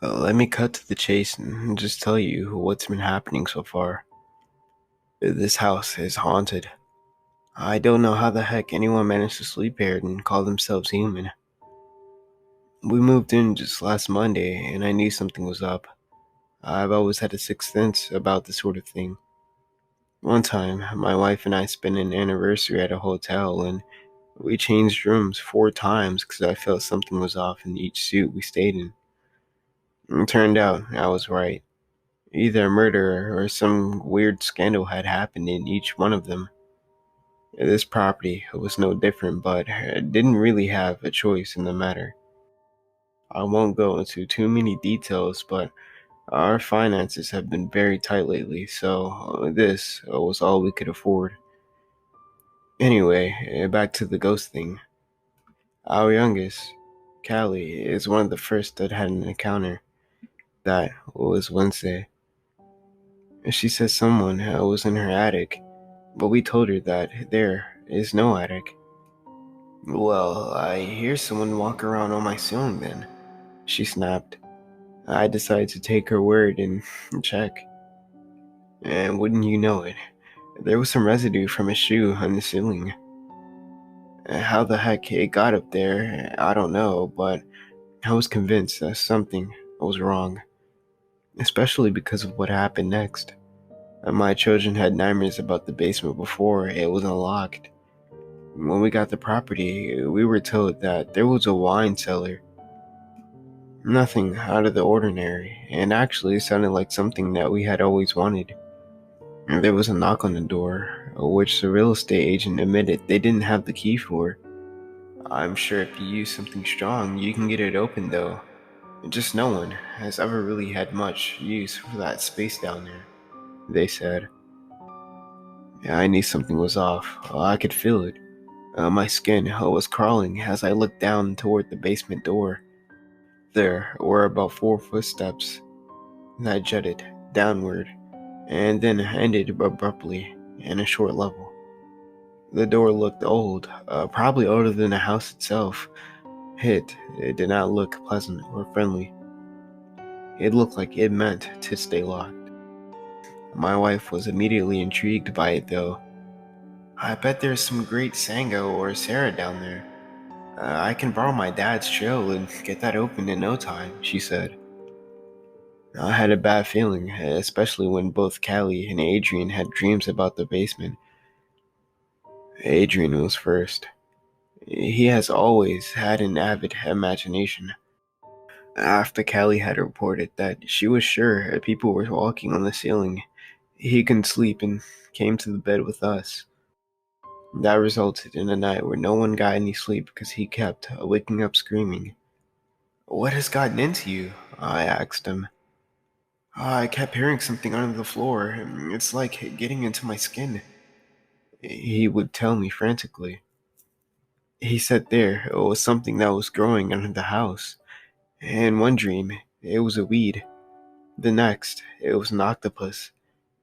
Let me cut to the chase and just tell you what's been happening so far. This house is haunted. I don't know how the heck anyone managed to sleep here and call themselves human. We moved in just last Monday and I knew something was up. I've always had a sixth sense about this sort of thing. One time, my wife and I spent an anniversary at a hotel and we changed rooms 4 times because I felt something was off in each suite we stayed in. It turned out I was right. Either a murder or some weird scandal had happened in each one of them. This property was no different, but didn't really have a choice in the matter. I won't go into too many details, but our finances have been very tight lately, so this was all we could afford. Anyway, back to the ghost thing. Our youngest, Callie, is one of the first that had an encounter. That was Wednesday. She said someone was in her attic, but we told her that there is no attic. Well, I hear someone walk around on my ceiling then, she snapped. I decided to take her word and check. And wouldn't you know it, there was some residue from a shoe on the ceiling. How the heck it got up there, I don't know, but I was convinced that something was wrong, especially because of what happened next. My children had nightmares about the basement before it was unlocked. When we got the property, we were told that there was a wine cellar. Nothing out of the ordinary, and actually it sounded like something that we had always wanted. There was a knock on the door, which the real estate agent admitted they didn't have the key for. I'm sure if you use something strong, you can get it open though. Just no one has ever really had much use for that space down there, they said. Yeah, I knew something was off. I could feel it. My skin was crawling as I looked down toward the basement door. There were about 4 footsteps that jutted downward and then ended abruptly in a short level. The door looked old, probably older than the house itself. It did not look pleasant or friendly. It looked like it meant to stay locked. My wife was immediately intrigued by it though. I bet there's some great Sango or Sarah down there. I can borrow my dad's drill and get that open in no time, she said. I had a bad feeling, especially when both Callie and Adrian had dreams about the basement. Adrian was first. He has always had an avid imagination. After Callie had reported that she was sure people were walking on the ceiling, he couldn't sleep and came to the bed with us. That resulted in a night where no one got any sleep because he kept waking up screaming. What has gotten into you? I asked him. I kept hearing something under the floor. It's like getting into my skin, he would tell me frantically. He said there was something that was growing under the house. In one dream, it was a weed. The next, it was an octopus.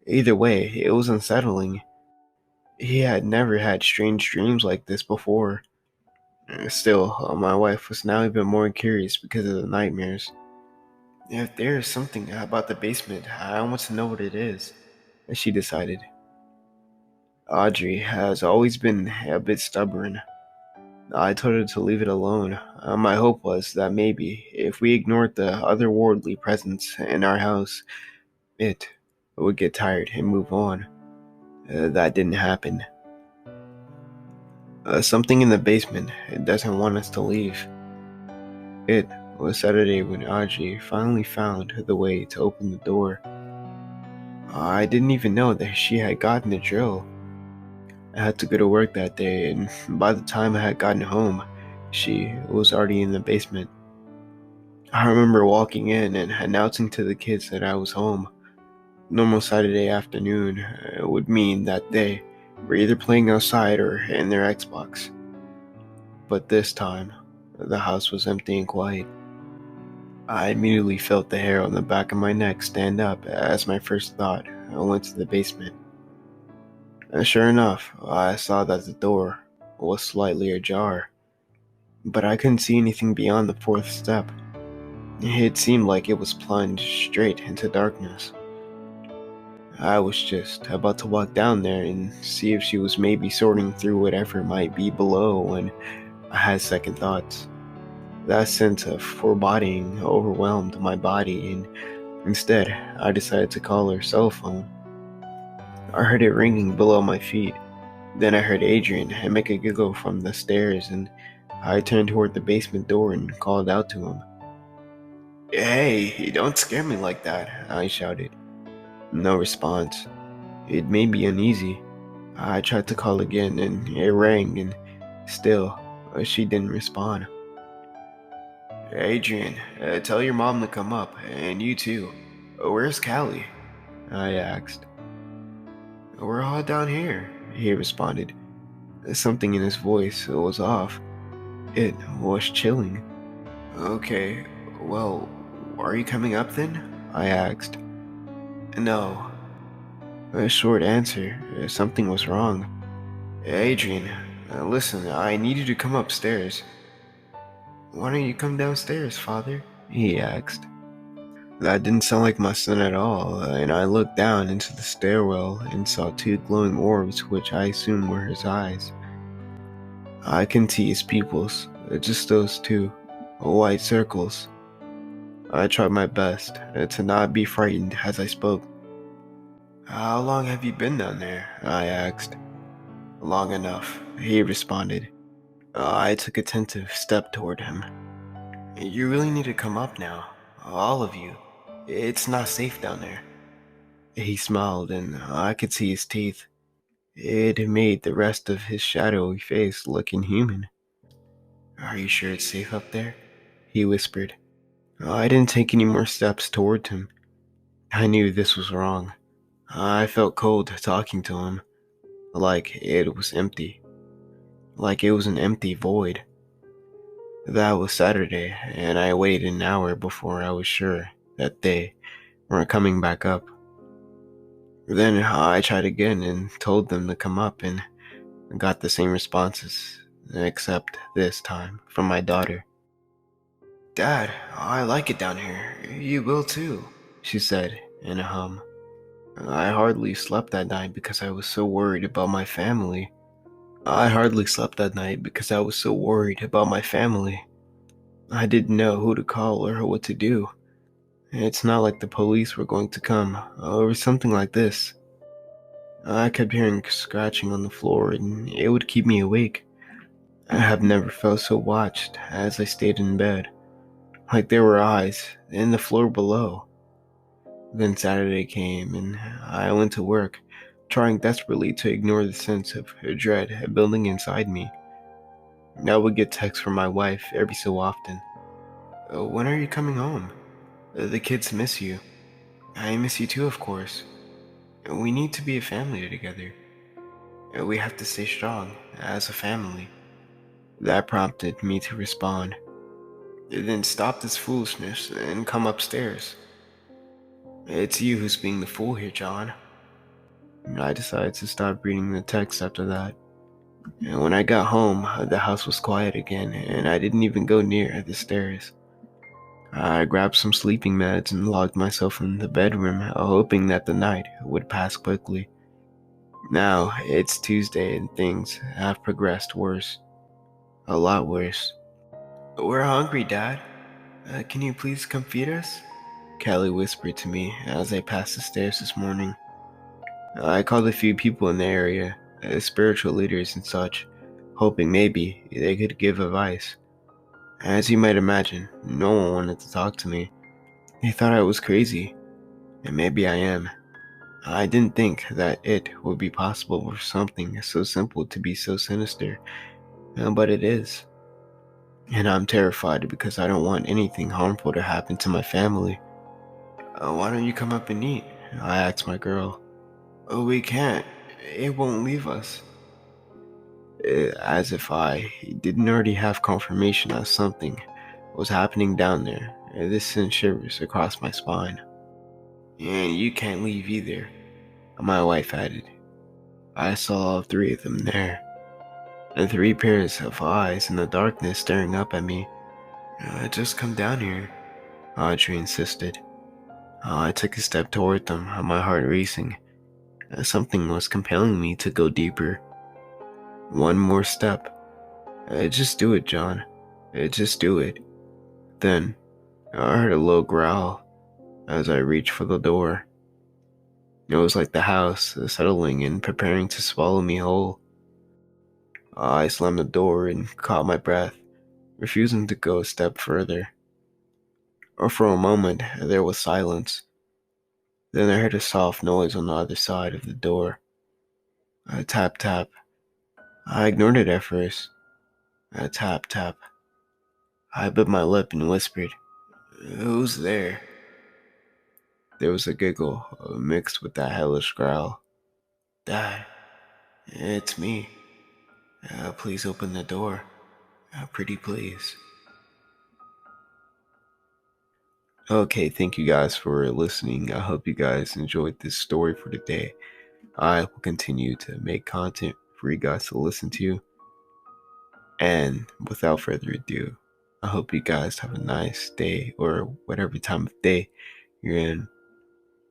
Either way, it was unsettling. He had never had strange dreams like this before. Still, my wife was now even more curious because of the nightmares. If there is something about the basement, I want to know what it is, she decided. Audrey has always been a bit stubborn. I told her to leave it alone. My hope was that maybe, if we ignored the otherworldly presence in our house, it would get tired and move on. That didn't happen. Something in the basement doesn't want us to leave. It was Saturday when Audrey finally found the way to open the door. I didn't even know that she had gotten the drill. I had to go to work that day, and by the time I had gotten home, she was already in the basement. I remember walking in and announcing to the kids that I was home. Normal Saturday afternoon would mean that they were either playing outside or in their Xbox. But this time, the house was empty and quiet. I immediately felt the hair on the back of my neck stand up as my first thought went to the basement. And sure enough, I saw that the door was slightly ajar, but I couldn't see anything beyond the fourth step. It seemed like it was plunged straight into darkness. I was just about to walk down there and see if she was maybe sorting through whatever might be below when I had second thoughts. That sense of foreboding overwhelmed my body, and instead, I decided to call her cell phone. I heard it ringing below my feet. Then I heard Adrian make a giggle from the stairs, and I turned toward the basement door and called out to him. "Hey, don't scare me like that," I shouted. No response. It made me uneasy. I tried to call again, and it rang, and still, she didn't respond. "Adrian, tell your mom to come up, and you too. Where's Callie?" I asked. "We're all down here," he responded. Something in his voice was off. It was chilling. "Okay, well, are you coming up then?" I asked. "No." A short answer. Something was wrong. "Adrian, listen, I need you to come upstairs." "Why don't you come downstairs, father?" he asked. That didn't sound like my son at all, and I looked down into the stairwell and saw two glowing orbs, which I assumed were his eyes. I couldn't see his pupils, just those two white circles. I tried my best to not be frightened as I spoke. "How long have you been down there?" I asked. "Long enough," he responded. I took a tentative step toward him. "You really need to come up now. All of you. It's not safe down there." He smiled, and I could see his teeth. It made the rest of his shadowy face look inhuman. "Are you sure it's safe up there?" he whispered. I didn't take any more steps toward him. I knew this was wrong. I felt cold talking to him, like it was empty, like it was an empty void. That was Saturday, and I waited an hour before I was sure that they weren't coming back up. Then I tried again and told them to come up, and got the same responses, except this time from my daughter. "Dad, I like it down here. You will too," she said in a hum. I hardly slept that night because I was so worried about my family. I hardly slept that night because I was so worried about my family. I didn't know who to call or what to do. It's not like the police were going to come or something like this. I kept hearing scratching on the floor, and it would keep me awake. I have never felt so watched as I stayed in bed, like there were eyes in the floor below. Then Saturday came, and I went to work, trying desperately to ignore the sense of dread building inside me. I would get texts from my wife every so often. "When are you coming home? The kids miss you. I miss you too, of course. We need to be a family together. We have to stay strong as a family." That prompted me to respond. "Then stop this foolishness and come upstairs. It's you who's being the fool here, John." I decided to stop reading the text after that. And when I got home, the house was quiet again, and I didn't even go near the stairs. I grabbed some sleeping meds and locked myself in the bedroom, hoping that the night would pass quickly. Now, it's Tuesday and things have progressed worse. A lot worse. "We're hungry, Dad. Can you please come feed us?" Callie whispered to me as I passed the stairs this morning. I called a few people in the area, spiritual leaders and such, hoping maybe they could give advice. As you might imagine, no one wanted to talk to me. They thought I was crazy, and maybe I am. I didn't think that it would be possible for something so simple to be so sinister, but it is. And I'm terrified because I don't want anything harmful to happen to my family. "Why don't you come up and eat?" I asked my girl. "Oh, we can't. It won't leave us." As if I didn't already have confirmation that something was happening down there. This sent shivers across my spine. "And you can't leave either," my wife added. I saw all three of them there, and three pairs of eyes in the darkness staring up at me. "Just come down here," Audrey insisted. I took a step toward them, my heart racing. Something was compelling me to go deeper. One more step. Just do it, John. Just do it. Then, I heard a low growl as I reached for the door. It was like the house settling and preparing to swallow me whole. I slammed the door and caught my breath, refusing to go a step further. For a moment, there was silence. Then I heard a soft noise on the other side of the door. A tap tap. I ignored it at first. A tap tap. I bit my lip and whispered, "Who's there?" There was a giggle mixed with that hellish growl. "Dad, it's me. Please open the door. Pretty please." Okay, thank you guys for listening. I hope you guys enjoyed this story for today. I will continue to make content for you guys to listen to. And without further ado, I hope you guys have a nice day or whatever time of day you're in.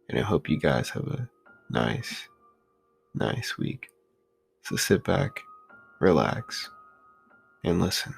And I hope you guys have a nice week. So sit back, relax, and listen.